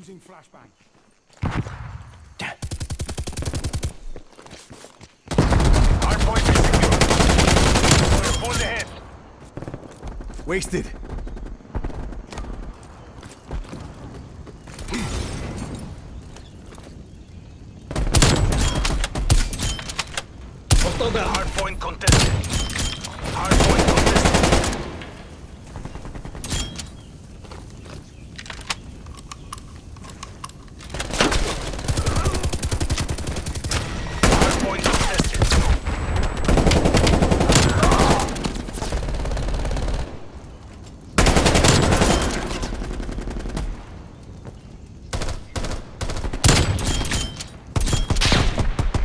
Using flashbang. Hardpoint is secure. Pull ahead. Wasted. Hardpoint contested. Hardpoint contested. Hardpoint contested.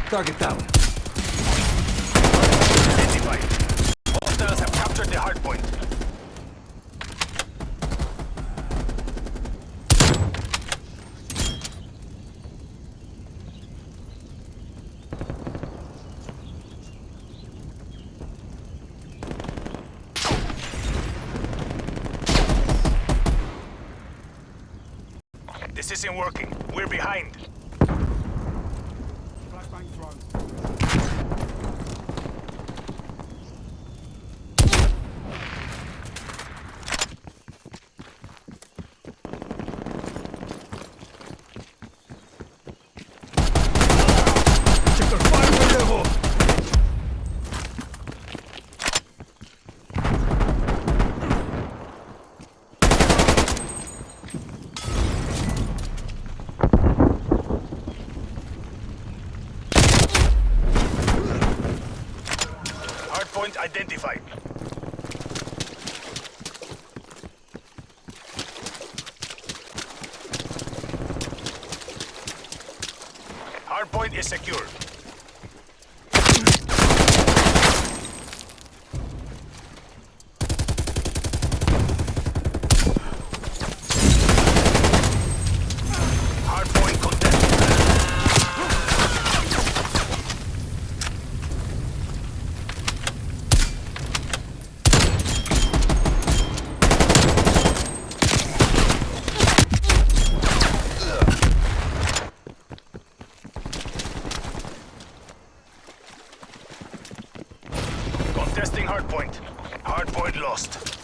Target down. Identified. Hostiles have captured the hardpoint. This isn't working. We're behind. Flashbang thrown. Check the fire level. Hardpoint identified. Hardpoint is secured. Hardpoint contested. Contesting hardpoint. Hardpoint lost.